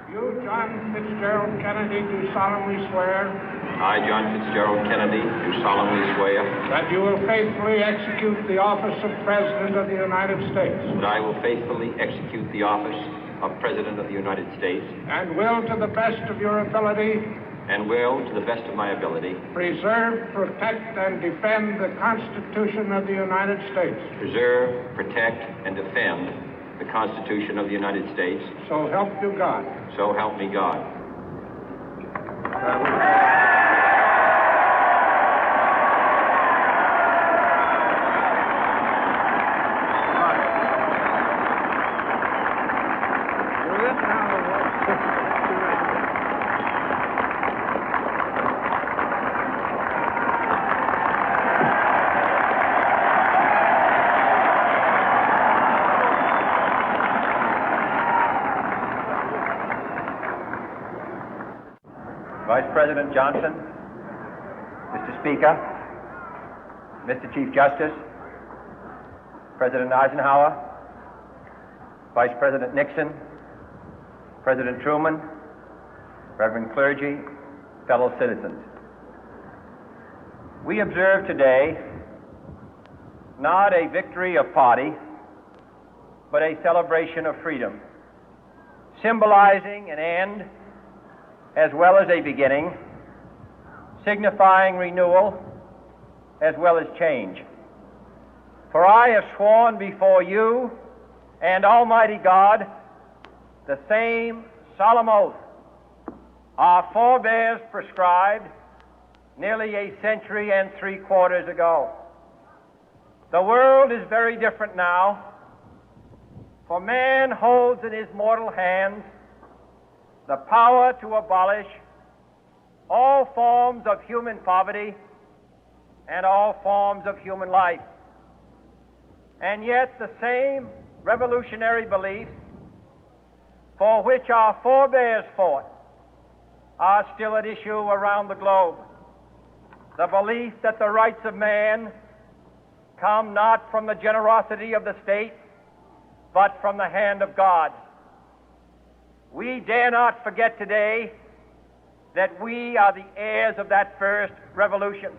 You, John Fitzgerald Kennedy, do solemnly swear I, John Fitzgerald Kennedy, do solemnly swear that you will faithfully execute the office of President of the United States that I will faithfully execute the office of President of the United States and will, to the best of your ability, and will, to the best of my ability, preserve, protect, and defend the Constitution of the United States. preserve, protect, and defend the Constitution of the United States. So help you God. So help me God. Vice President Johnson, Mr. Speaker, Mr. Chief Justice, President Eisenhower, Vice President Nixon, President Truman, Reverend clergy, fellow citizens. We observe today not a victory of party, but a celebration of freedom, symbolizing an end as well as a beginning, signifying renewal as well as change. For I have sworn before you and Almighty God the same solemn oath our forebears prescribed nearly a century and 3/4 ago. The world is very different now, for man holds in his mortal hands the power to abolish all forms of human poverty and all forms of human life. And yet the same revolutionary beliefs for which our forebears fought are still at issue around the globe. The belief that the rights of man come not from the generosity of the state, but from the hand of God. We dare not forget today that we are the heirs of that first revolution.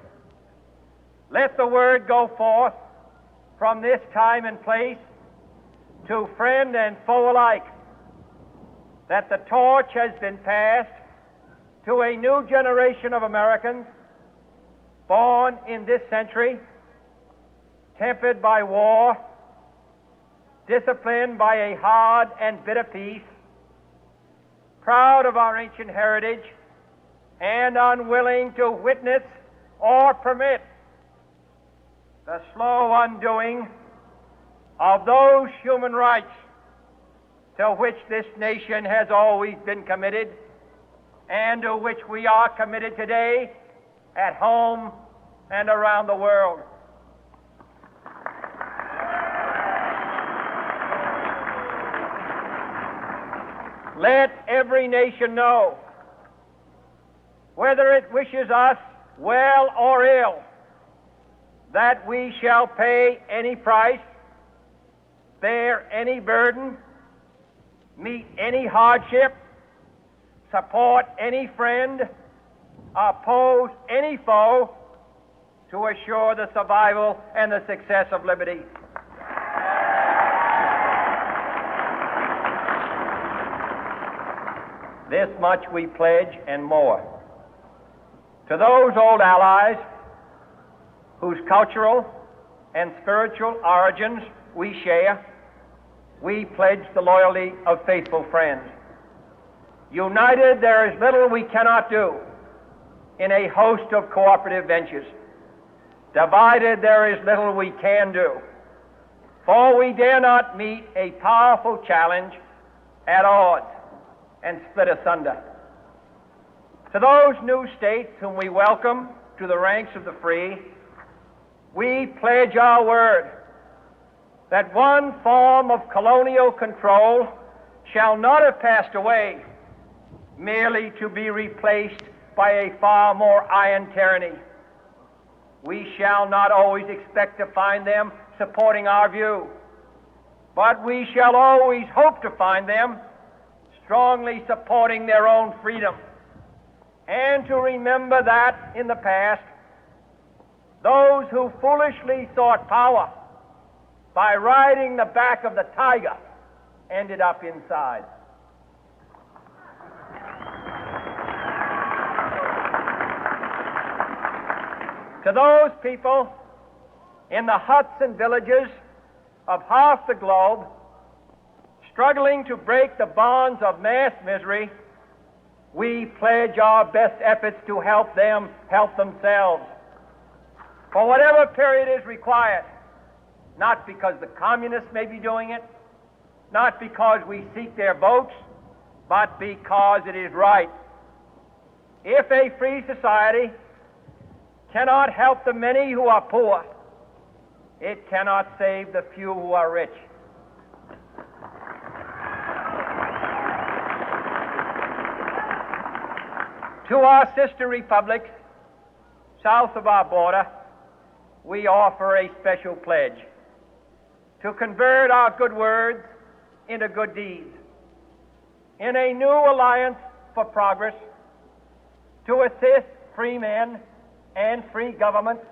Let the word go forth from this time and place to friend and foe alike that the torch has been passed to a new generation of Americans born in this century, tempered by war, disciplined by a hard and bitter peace, proud of our ancient heritage, and unwilling to witness or permit the slow undoing of those human rights to which this nation has always been committed and to which we are committed today at home and around the world. Let every nation know, whether it wishes us well or ill, that we shall pay any price, bear any burden, meet any hardship, support any friend, oppose any foe to assure the survival and the success of liberty. This much we pledge and more. To those old allies whose cultural and spiritual origins we share, we pledge the loyalty of faithful friends. United, there is little we cannot do in a host of cooperative ventures. Divided, there is little we can do, for we dare not meet a powerful challenge at odds and split asunder. To those new states whom we welcome to the ranks of the free, we pledge our word that one form of colonial control shall not have passed away, merely to be replaced by a far more iron tyranny. We shall not always expect to find them supporting our view, but we shall always hope to find them strongly supporting their own freedom, and to remember that in the past, those who foolishly sought power by riding the back of the tiger ended up inside. To those people in the huts and villages of half the globe struggling to break the bonds of mass misery, we pledge our best efforts to help them help themselves for whatever period is required, not because the communists may be doing it, not because we seek their votes, but because it is right. If a free society cannot help the many who are poor, it cannot save the few who are rich. To our sister republics south of our border, we offer a special pledge to convert our good words into good deeds, in a new alliance for progress, to assist free men and free governments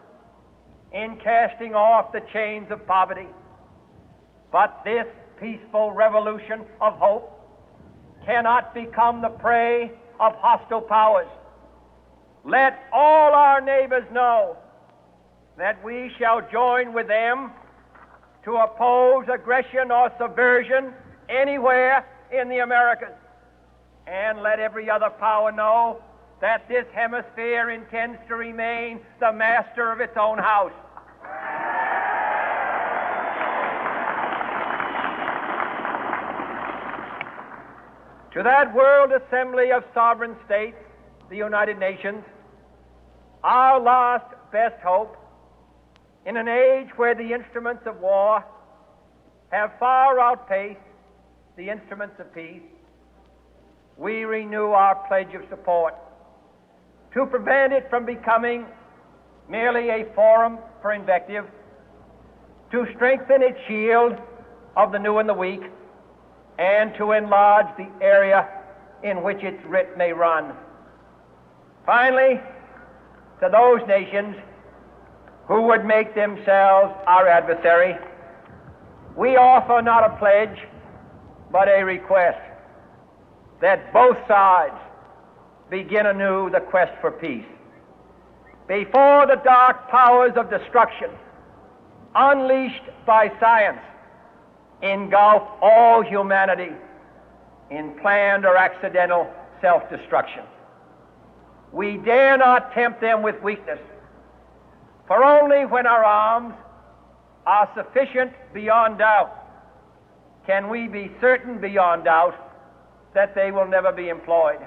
in casting off the chains of poverty. But this peaceful revolution of hope cannot become the prey of hostile powers. Let all our neighbors know that we shall join with them to oppose aggression or subversion anywhere in the Americas. And let every other power know that this hemisphere intends to remain the master of its own house. To that World Assembly of Sovereign States, the United Nations, our last best hope, in an age where the instruments of war have far outpaced the instruments of peace, we renew our pledge of support to prevent it from becoming merely a forum for invective, to strengthen its shield of the new and the weak, and to enlarge the area in which its writ may run. Finally, to those nations who would make themselves our adversary, we offer not a pledge, but a request that both sides begin anew the quest for peace. Before the dark powers of destruction, unleashed by science, engulf all humanity in planned or accidental self-destruction, we dare not tempt them with weakness, for only when our arms are sufficient beyond doubt can we be certain beyond doubt that they will never be employed.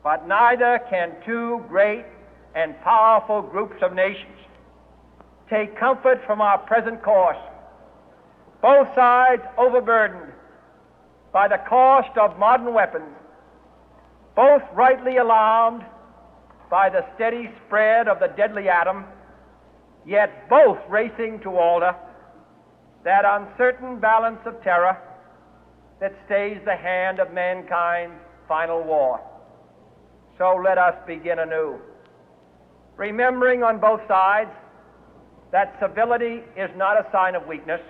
But neither can two great and powerful groups of nations take comfort from our present course, both sides overburdened by the cost of modern weapons, both rightly alarmed by the steady spread of the deadly atom, yet both racing to alter that uncertain balance of terror that stays the hand of mankind's final war. So let us begin anew, remembering on both sides that civility is not a sign of weakness,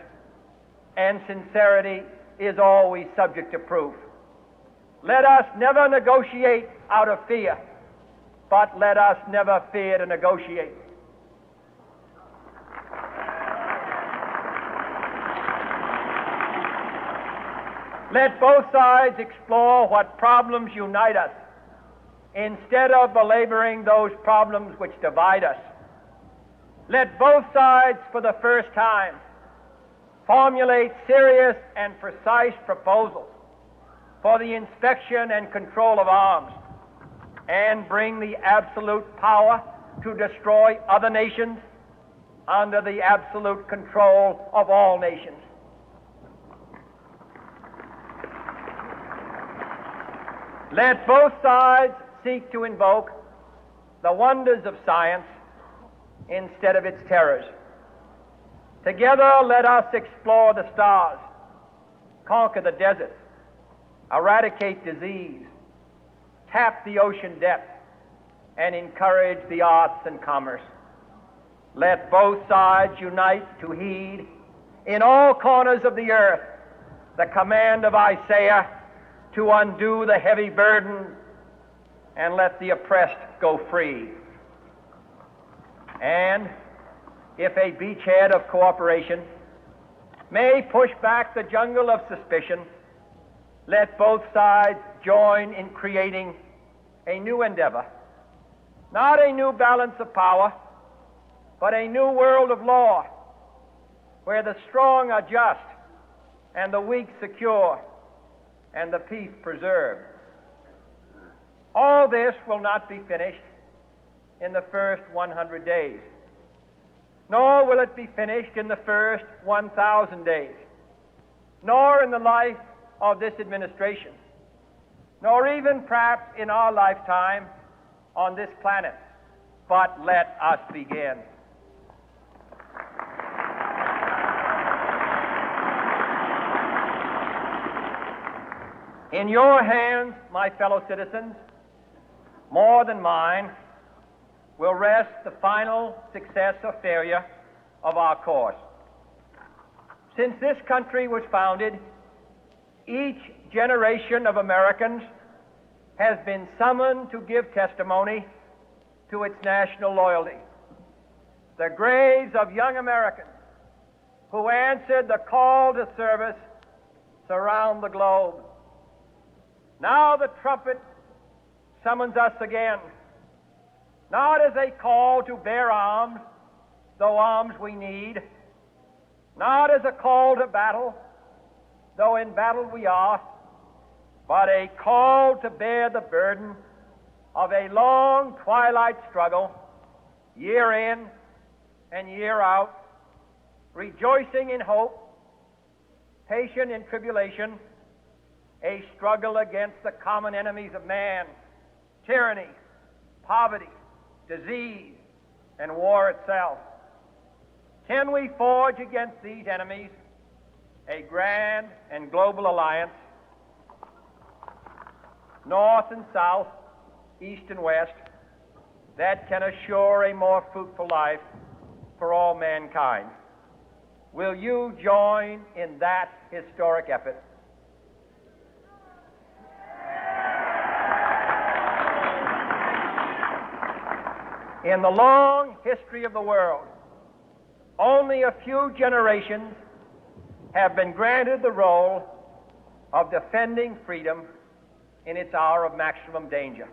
and sincerity is always subject to proof. Let us never negotiate out of fear, but let us never fear to negotiate. Let both sides explore what problems unite us, instead of belaboring those problems which divide us. Let both sides, for the first time, formulate serious and precise proposals for the inspection and control of arms, and bring the absolute power to destroy other nations under the absolute control of all nations. Let both sides seek to invoke the wonders of science instead of its terrors. Together, let us explore the stars, conquer the deserts, eradicate disease, tap the ocean depth, and encourage the arts and commerce. Let both sides unite to heed in all corners of the earth the command of Isaiah to undo the heavy burden and let the oppressed go free. And if a beachhead of cooperation may push back the jungle of suspicion, let both sides join in creating a new endeavor, not a new balance of power, but a new world of law, where the strong are just and the weak secure and the peace preserved. All this will not be finished in the first 100 days, nor will it be finished in the first 1,000 days, nor in the life of this administration, nor even perhaps in our lifetime on this planet. But let us begin. In your hands, my fellow citizens, more than mine, will rest the final success or failure of our course. Since this country was founded, each generation of Americans has been summoned to give testimony to its national loyalty. The graves of young Americans who answered the call to service surround the globe. Now the trumpet summons us again, not as a call to bear arms, though arms we need, not as a call to battle, though in battle we are, but a call to bear the burden of a long twilight struggle, year in and year out, rejoicing in hope, patient in tribulation, a struggle against the common enemies of man, tyranny, poverty, disease, and war itself. Can we forge against these enemies a grand and global alliance, north and south, east and west, that can assure a more fruitful life for all mankind? Will you join in that historic effort? In the long history of the world, only a few generations have been granted the role of defending freedom in its hour of maximum danger.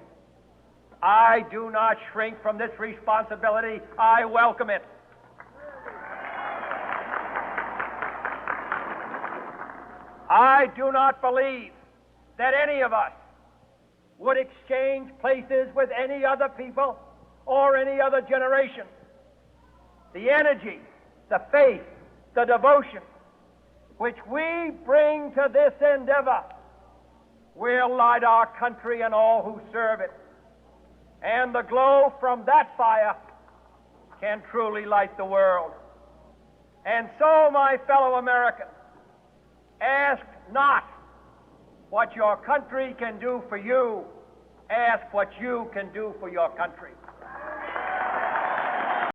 I do not shrink from this responsibility. I welcome it. I do not believe that any of us would exchange places with any other people or any other generation. The energy, the faith, the devotion which we bring to this endeavor will light our country and all who serve it. And the glow from that fire can truly light the world. And so, my fellow Americans, ask not what your country can do for you, ask what you can do for your country.